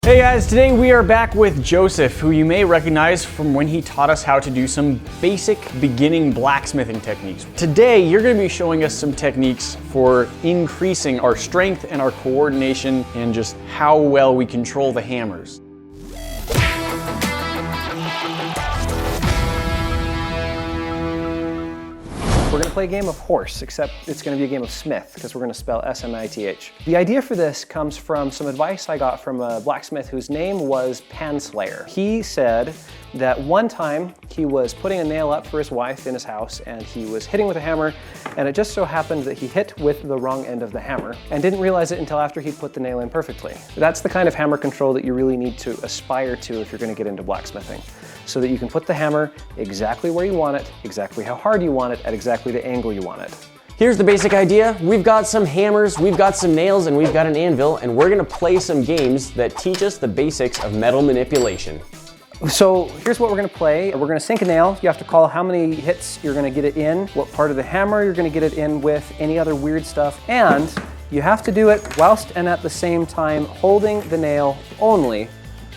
Hey guys, today we are back with Joseph, who you may recognize from when he taught us how to do some basic beginning blacksmithing techniques. Today, you're going to be showing us some techniques for increasing our strength and our coordination and just how well we control the hammers. We're going to play a game of horse, except it's going to be a game of smith, because we're going to spell S-M-I-T-H. The idea for this comes from some advice I got from a blacksmith whose name was Panslayer. He said that one time he was putting a nail up for his wife in his house, and he was hitting with a hammer, and it just so happened that he hit with the wrong end of the hammer, and didn't realize it until after he'd put the nail in perfectly. That's the kind of hammer control that you really need to aspire to if you're going to get into blacksmithing, so that you can put the hammer exactly where you want it, exactly how hard you want it, at exactly the angle you want it. Here's the basic idea. We've got some hammers, we've got some nails, and we've got an anvil, and we're gonna play some games that teach us the basics of metal manipulation. So here's what we're gonna play. We're gonna sink a nail. You have to call how many hits you're gonna get it in, what part of the hammer you're gonna get it in with, any other weird stuff, and you have to do it whilst and at the same time holding the nail only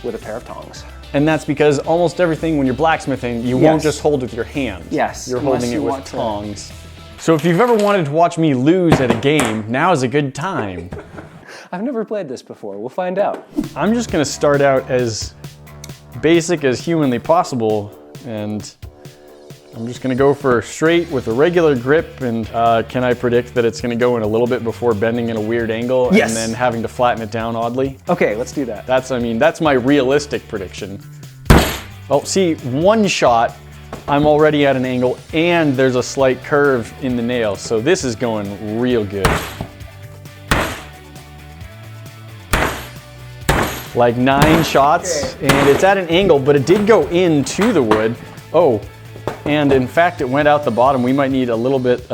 with a pair of tongs. And that's because almost everything when you're blacksmithing, you won't just hold with your hand. Yes. You're holding it with tongs. So if you've ever wanted to watch me lose at a game, now is a good time. I've never played this before. We'll find out. I'm just gonna start out as basic as humanly possible, and I'm just gonna go for straight with a regular grip, and can I predict that it's gonna go in a little bit before bending in a weird angle and then having to flatten it down oddly? Okay, let's do that. That's my realistic prediction. Oh, see, one shot, I'm already at an angle and there's a slight curve in the nail, so this is going real good. Like 9 shots, and it's at an angle, but it did go into the wood. Oh, and in fact, it went out the bottom. We might need a little bit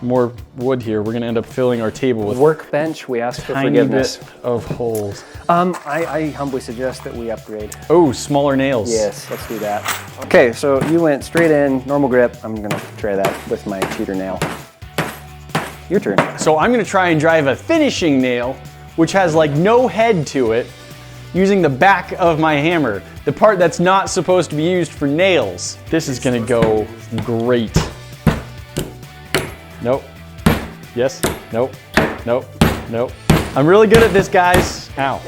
more wood here. We're gonna end up filling our table with workbench. We ask for tiny forgiveness. bit of holes. I humbly suggest that we upgrade. Oh, smaller nails. Yes, let's do that. Okay, so you went straight in, normal grip. I'm gonna try that with my cheater nail. Your turn. So I'm gonna try and drive a finishing nail, which has like no head to it, using the back of my hammer, the part that's not supposed to be used for nails. This is gonna go great. Nope. Yes. Nope. Nope. Nope. I'm really good at this, guys. Ow.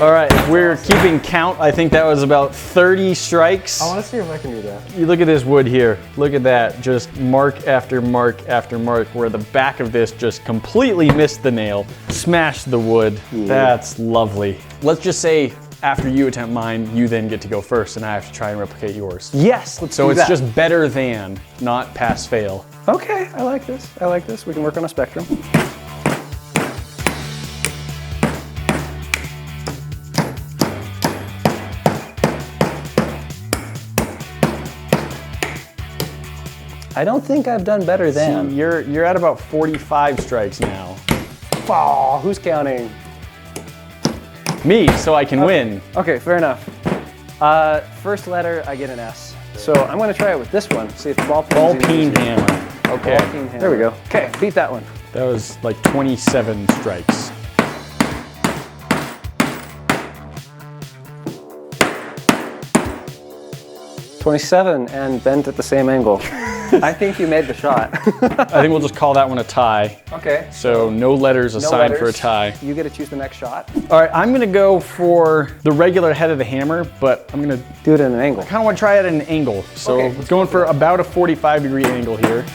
All right, if we're keeping count, I think that was about 30 strikes. I want to see if I can do that. You look at this wood here. Look at that. Just mark after mark after mark where the back of this just completely missed the nail, smashed the wood. Yeah. That's lovely. Let's just say after you attempt mine, you then get to go first and I have to try and replicate yours. Yes, let's do that. So it's just better than, not pass fail. Okay, I like this. I like this. We can work on a spectrum. I don't think I've done better than. See, you're at about 45 strikes now. Oh, who's counting? Me, so I can win. Okay, fair enough. First letter, I get an S. So I'm going to try it with this one. See if the ball peen hammer. Okay. Ball peen hammer. There we go. Okay, beat that one. That was like 27 strikes. $27 and bent at the same angle. I think you made the shot. I think we'll just call that one a tie. Okay. So no letters assigned for a tie. You get to choose the next shot. All right, I'm gonna go for the regular head of the hammer, but I'm gonna do it at an angle. I kind of want to try it at an angle. So it's going for about a 45-degree angle here.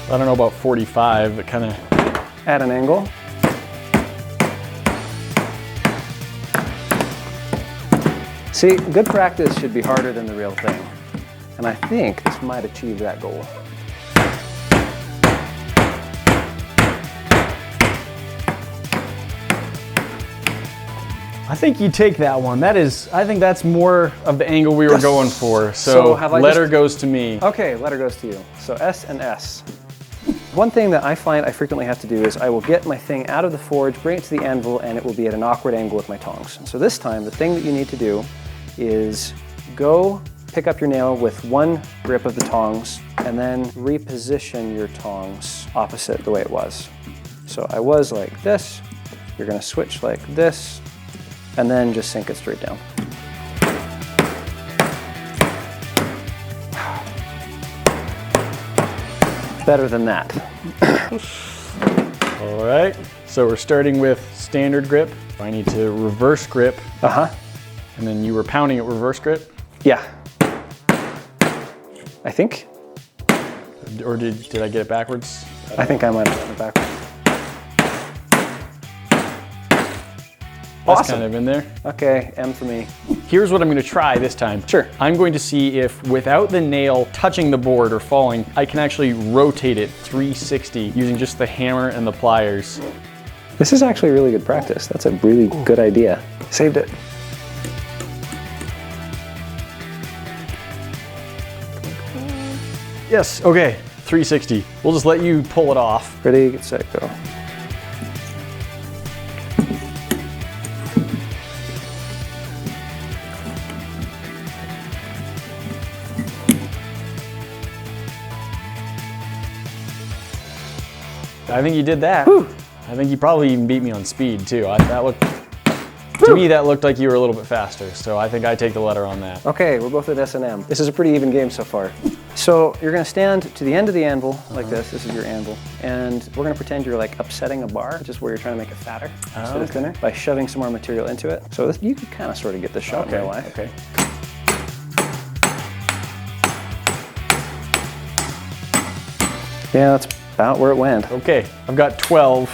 I don't know about 45, but kind of at an angle. See, good practice should be harder than the real thing. And I think this might achieve that goal. I think you take that one. I think that's more of the angle we were going for. So letter goes to me. Okay, letter goes to you. So S and S. One thing that I find I frequently have to do is I will get my thing out of the forge, bring it to the anvil, and it will be at an awkward angle with my tongs. So this time, the thing that you need to do is go pick up your nail with one grip of the tongs and then reposition your tongs opposite the way it was. So I was like this, you're gonna switch like this, and then just sink it straight down. Better than that. All right, so we're starting with standard grip. I need to reverse grip. And then you were pounding it reverse grip? Yeah. I think. Or did I get it backwards? I think I might have gotten it backwards. That's Awesome. kind of in there. Okay, M for me. Here's what I'm gonna try this time. Sure. I'm going to see if without the nail touching the board or falling, I can actually rotate it 360 using just the hammer and the pliers. This is actually really good practice. That's a really good idea. Saved it. Yes, okay, 360. We'll just let you pull it off. Ready, get set, go. I think you did that. Whew. I think you probably even beat me on speed too. To me, that looked like you were a little bit faster, so I think I take the letter on that. Okay, we're both at S&M. This is a pretty even game so far. So you're gonna stand to the end of the anvil like this is your anvil, and we're gonna pretend you're like upsetting a bar, which is where you're trying to make it fatter instead of thinner, by shoving some more material into it. So this, you can kind of sort of get this shot in real life. Okay. Yeah, that's about where it went. Okay, I've got 12.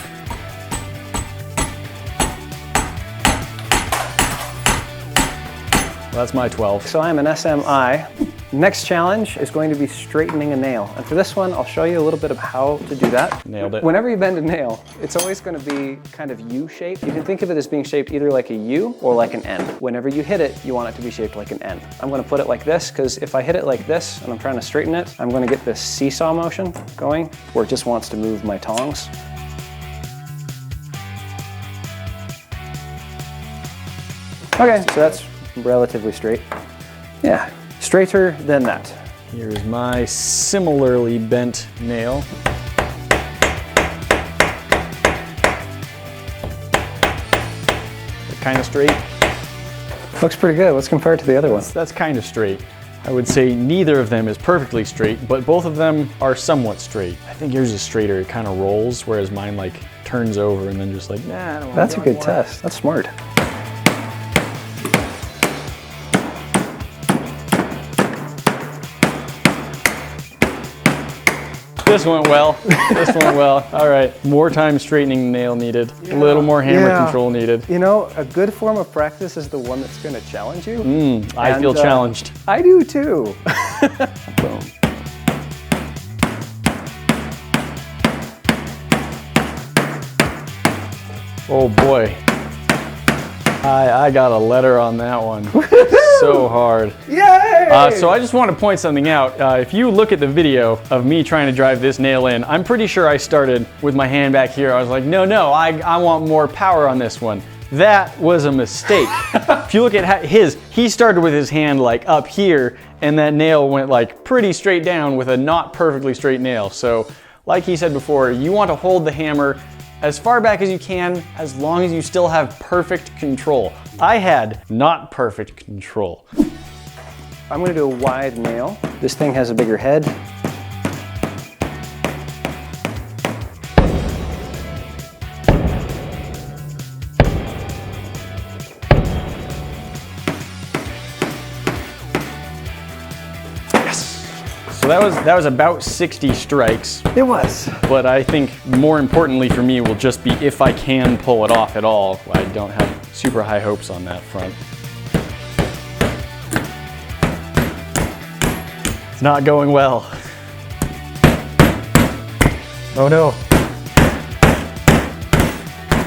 That's my 12. So I'm an SMI. Next challenge is going to be straightening a nail. And for this one, I'll show you a little bit of how to do that. Nailed it. Whenever you bend a nail, it's always going to be kind of U-shaped. You can think of it as being shaped either like a U or like an N. Whenever you hit it, you want it to be shaped like an N. I'm going to put it like this, because if I hit it like this and I'm trying to straighten it, I'm going to get this seesaw motion going where it just wants to move my tongs. Okay, so that's relatively straight. Yeah, straighter than that. Here's my similarly bent nail. Kind of straight. Looks pretty good. Let's compare it to the other one. That's kind of straight. I would say neither of them is perfectly straight, but both of them are somewhat straight. I think yours is straighter. It kind of rolls, whereas mine like turns over and then just like, nah, I don't want That's a good test. That's smart. This went well. This went well. All right. More time straightening the nail needed. A little more hammer control needed. You know, a good form of practice is the one that's going to challenge you. I feel challenged. I do too. Boom. Oh boy. I got a letter on that one. So hard. Yay! So I just want to point something out. If you look at the video of me trying to drive this nail in, I'm pretty sure I started with my hand back here. I was like, no, I want more power on this one. That was a mistake. If you look at he started with his hand like up here, and that nail went like pretty straight down with a not perfectly straight nail. So like he said before, you want to hold the hammer as far back as you can, as long as you still have perfect control. I had not perfect control. I'm going to do a wide nail. This thing has a bigger head. So that was about 60 strikes. It was. But I think more importantly for me will just be if I can pull it off at all. I don't have super high hopes on that front. It's not going well. Oh no.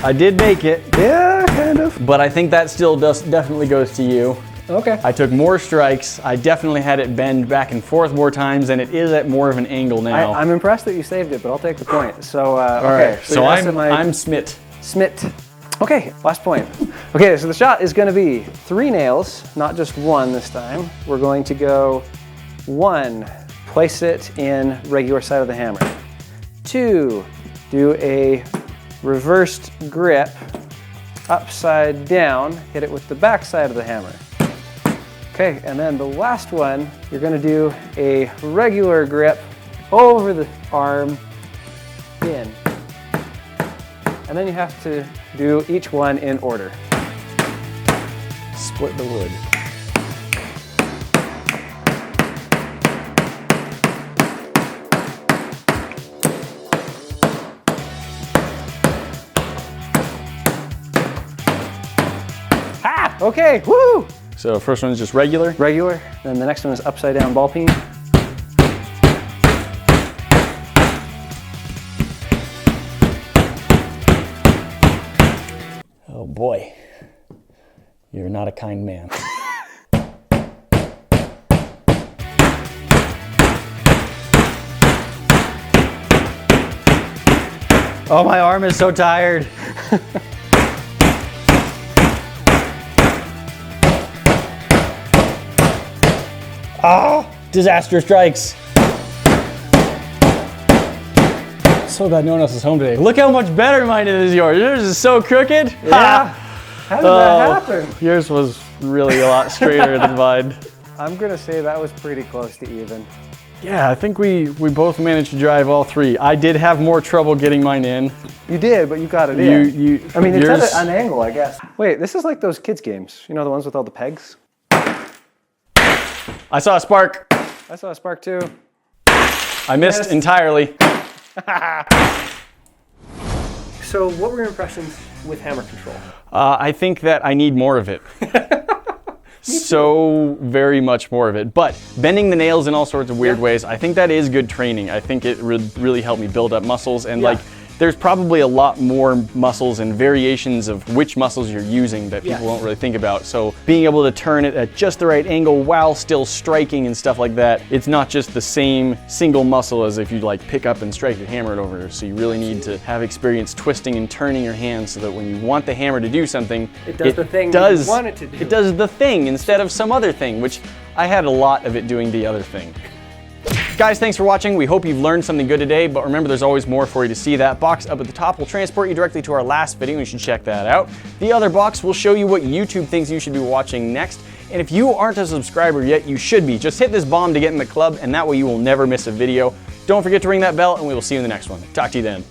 I did make it. Yeah, kind of. But I think that still definitely goes to you. Okay. I took more strikes. I definitely had it bend back and forth more times, and it is at more of an angle now. I'm impressed that you saved it, but I'll take the point. So, All okay. right. So I'm Smit. Smit. Okay, last point. Okay, so the shot is gonna be 3 nails, not just 1 this time. We're going to go 1, place it in regular side of the hammer. 2, do a reversed grip, upside down, hit it with the back side of the hammer. Okay, and then the last one, you're gonna do a regular grip over the arm, in. And then you have to do each one in order. Split the wood. Ah! Okay, woo! So first one is just regular. Regular, then the next one is upside down ball peen. Oh boy, you're not a kind man. Oh, my arm is so tired. Oh, disaster strikes. So glad no one else is home today. Look how much better mine is than yours. Yours is so crooked. Yeah. How did that happen? Yours was really a lot straighter than mine. I'm gonna say that was pretty close to even. Yeah, I think we both managed to drive all 3. I did have more trouble getting mine in. You did, but you got it in. I mean, it's yours, at an angle, I guess. Wait, this is like those kids games. You know, the ones with all the pegs? I saw a spark. I saw a spark too. I missed entirely. So what were your impressions with hammer control? I think that I need more of it. So very much more of it. But bending the nails in all sorts of weird ways, I think that is good training. I think it would really help me build up muscles, and like there's probably a lot more muscles and variations of which muscles you're using that people don't really think about. So being able to turn it at just the right angle while still striking and stuff like that, it's not just the same single muscle as if you like pick up and strike your hammer over. So you really need to have experience twisting and turning your hand so that when you want the hammer to do something, it does the thing you want it to do. It does the thing instead of some other thing, which I had a lot of it doing the other thing. Guys, thanks for watching. We hope you've learned something good today, but remember there's always more for you to see. That box up at the top will transport you directly to our last video. You should check that out. The other box will show you what YouTube thinks you should be watching next. And if you aren't a subscriber yet, you should be. Just hit this bomb to get in the club, and that way you will never miss a video. Don't forget to ring that bell, and we will see you in the next one. Talk to you then.